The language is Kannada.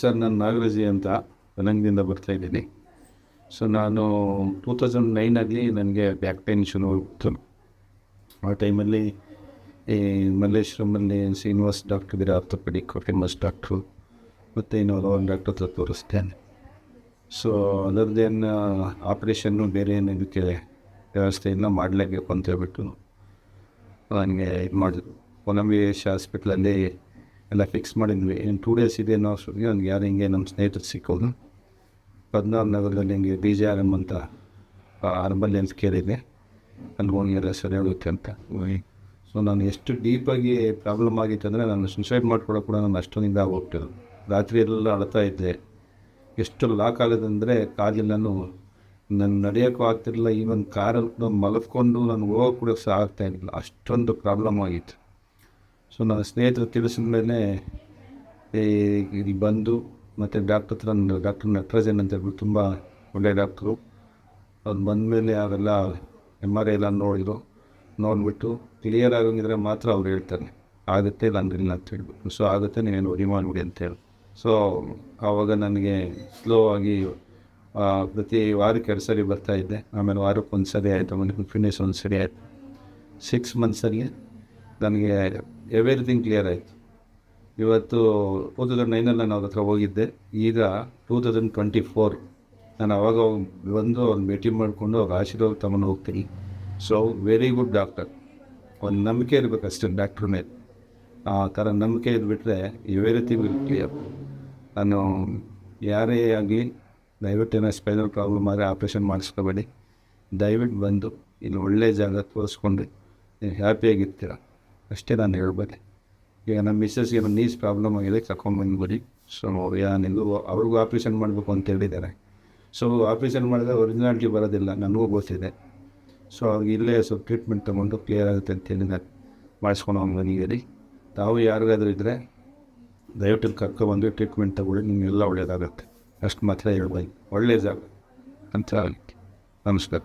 ಸರ್, ನಾನು ನಾಗರಾಜಿ ಅಂತ ಪನಂಗದಿಂದ ಬರ್ತಾಯಿದ್ದೀನಿ. ಸೊ ನಾನು 2009 ನನಗೆ ಬ್ಯಾಕ್ ಪೇನ್ ಶುರು ಇತ್ತು. ಆ ಟೈಮಲ್ಲಿ ಈ ಮಲ್ಲೇಶ್ವರಮಲ್ಲಿ ಶ್ರೀನಿವಾಸ್ ಡಾಕ್ಟರ್ ಇದ್ದಾರೆ, ಆರ್ಥೋಪೆಡಿಕ್ ಫೇಮಸ್ ಡಾಕ್ಟ್ರು, ಮತ್ತು ಇನ್ನೊಂದು ಡಾಕ್ಟರ್ ಹತ್ರ ತೋರಿಸ್ತೇನೆ. ಸೊ ಅದರದ್ದೇನು ಆಪ್ರೇಷನ್ನು ಬೇರೆ ಏನು ಇದಕ್ಕೆ ವ್ಯವಸ್ಥೆಯನ್ನು ಮಾಡಲೇಬೇಕು ಅಂತ ಹೇಳ್ಬಿಟ್ಟು ನನಗೆ ಇದು ಮಾಡಿದ್ರು. ಕೊಲಂಬಿಯೇಶ್ ಹಾಸ್ಪಿಟ್ಲಲ್ಲಿ ಎಲ್ಲ ಫಿಕ್ಸ್ ಮಾಡಿದ್ವಿ. 2 days ಇದೆ ಅನ್ನೋ ಅಷ್ಟೊತ್ತಿಗೆ ನನಗೆ ಯಾರು ಹಿಂಗೆ ನಮ್ಮ ಸ್ನೇಹಿತರು ಸಿಕ್ಕೋದು. 16 ನಗರದಲ್ಲಿ ಹಿಂಗೆ BJRM ಅಂತ ಅರ್ಬನ್ ಹೆಲ್ತ್ ಕೇರ್ ಇದೆ, ಅಲ್ಲಿ ಹೋಗಿಲ್ಲ ಸರಿ ಹೋಗುತ್ತೆ ಅಂತ. ಸೊ ನಾನು ಎಷ್ಟು ಡೀಪಾಗಿ ಪ್ರಾಬ್ಲಮ್ ಆಗಿತ್ತು ಅಂದರೆ ನಾನು ಸುಸೈಡ್ ಮಾಡ್ಕೊಳ್ಳೋ ಕೂಡ ನಾನು ಅಷ್ಟೊಂದಿಂದ ಹೋಗ್ತಿದ್ದು. ರಾತ್ರಿ ಎಲ್ಲ ಅಳ್ತಾ ಇದ್ದೆ. ಎಷ್ಟು ಲಾಕ್ ಆಗೋದಂದರೆ ಕಾಲೆಲ್ಲನೂ ನಾನು ನಡೆಯೋಕ್ಕೂ ಆಗ್ತಿರಲಿಲ್ಲ. ಈವನ್ ಕಾರಲ್ಲಿ ಮಲಗ್ಕೊಂಡು ನಾನು ಹೋಗೋಕೆ ಕೂಡ ಸಹ ಆಗ್ತಾಯಿರಲಿಲ್ಲ, ಅಷ್ಟೊಂದು ಪ್ರಾಬ್ಲಮ್ ಆಗಿತ್ತು. ಸೊ ನನ್ನ ಸ್ನೇಹಿತರು ತಿಳಿಸಿದ ಮೇಲೆ ಇಲ್ಲಿ ಬಂದು ಮತ್ತು ಡಾಕ್ಟರ್ ಹತ್ರ ಡಾಕ್ಟರ್ ನಟರಾಜನ್ ಅಂತ ಹೇಳ್ಬಿಟ್ಟು ತುಂಬ ಒಳ್ಳೆಯ ಡಾಕ್ಟ್ರು. ಅವ್ರು ಬಂದಮೇಲೆ ಅವೆಲ್ಲ MRI ಎಲ್ಲ ನೋಡಿಬಿಟ್ಟು ಕ್ಲಿಯರ್ ಆಗೋಂಗಿದ್ರೆ ಮಾತ್ರ ಅವ್ರು ಹೇಳ್ತಾರೆ ಆಗುತ್ತೆ, ಇಲ್ಲ ಅಂದ್ರಿಲ್ಲ ಅಂತ ಹೇಳ್ಬಿಟ್ಟು. ಸೊ ಆಗುತ್ತೆ, ನೀವೇನು ವರಿ ಮಾಡಿಬಿಡಿ ಅಂತೇಳಿ. ಸೊ ಆವಾಗ ನನಗೆ ಸ್ಲೋ ಆಗಿ ಪ್ರತಿ ವಾರಕ್ಕೆ 2 ಸರಿ ಬರ್ತಾಯಿದ್ದೆ. ಆಮೇಲೆ ವಾರಕ್ಕೆ 1 ಸರಿ ಆಯಿತು, ಆಮೇಲೆ ಫಿನಿಶ್ 1 ಸರಿ ಆಯಿತು. 6 monthsಲ್ಲಿ ನನಗೆ ಎವ್ರಿಥಿಂಗ್ ಕ್ಲಿಯರ್ ಆಯಿತು. ಇವತ್ತು 2009 ನಾನು ಅವ್ರ ಹತ್ರ ಹೋಗಿದ್ದೆ. ಈಗ 2024 ನಾನು ಅವಾಗ ಬಂದು ಅವ್ರನ್ನ ಭೇಟಿ ಮಾಡಿಕೊಂಡು ಅವ್ರ ಆಶೀರ್ವಾದ ತಗೊಂಡು ಹೋಗ್ತೀನಿ. So very good doctor. ಒಂದು ನಂಬಿಕೆ ಇರಬೇಕು ಅಷ್ಟೇ ಡಾಕ್ಟ್ರ್ ಮೇಲೆ. ಆ ಥರ ನಂಬಿಕೆ ಇದ್ಬಿಟ್ರೆ ಎವ್ರಿಥಿಂಗ್ ವಿಲ್ ಕ್ಲಿಯರ್. ನಾನು ಯಾರೇ ಆಗಲಿ ದಯವಿಟ್ಟು ಏನೋ ಸ್ಪೈನಲ್ ಪ್ರಾಬ್ಲಮ್ ಆದರೆ ಆಪ್ರೇಷನ್ ಮಾಡಿಸ್ಕೋಬೇಡಿ. ದಯವಿಟ್ಟು ಬಂದು ಇಲ್ಲಿ ಒಳ್ಳೆಯ ಜಾಗ ತೋರಿಸ್ಕೊಂಡು ನೀವು ಹ್ಯಾಪಿಯಾಗಿರ್ತೀರ ಅಷ್ಟೇ ನಾನು ಹೇಳ್ಬೋದು. ಈಗ ನಮ್ಮ ಮಿಸ್ಸಸ್ಗೆ ನೀಸ್ ಪ್ರಾಬ್ಲಮ್ ಆಗಿದೆ, ಕರ್ಕೊಂಡ್ಬಂದ್ಬಿಡಿ. ಸೊ ಏನಿಲ್ಲ, ಅವ್ರಿಗೂ ಆಪ್ರೇಷನ್ ಮಾಡಬೇಕು ಅಂತ ಹೇಳಿದ್ದಾರೆ. ಸೊ ಆಪ್ರೇಷನ್ ಮಾಡಿದ್ರೆ ಒರಿಜಿನಾಲಿಟಿ ಬರೋದಿಲ್ಲ, ನನಗೂ ಗೊತ್ತಿದೆ. ಸೊ ಅವ್ರಿಗೆ ಇಲ್ಲೇ ಸ್ವಲ್ಪ ಟ್ರೀಟ್ಮೆಂಟ್ ತೊಗೊಂಡು ಕ್ಲಿಯರ್ ಆಗುತ್ತೆ ಅಂತೇಳಿ ನಾನು ಮಾಡಿಸ್ಕೊಂಡು ಹೋಗಿ. ತಾವು ಯಾರಿಗಾದ್ರೂ ಇದ್ದರೆ ದಯವಿಟ್ಟು ಕರ್ಕೊಬಂದು ಟ್ರೀಟ್ಮೆಂಟ್ ತಗೊಳ್ಳಿ, ನಿಮಗೆಲ್ಲ ಒಳ್ಳೆಯದಾಗುತ್ತೆ. ಅಷ್ಟು ಮಾತ್ರ ಹೇಳ್ಬೋದು. ಒಳ್ಳೆಯ ಜಾಗ ಅಂತ. ನಮಸ್ಕಾರ.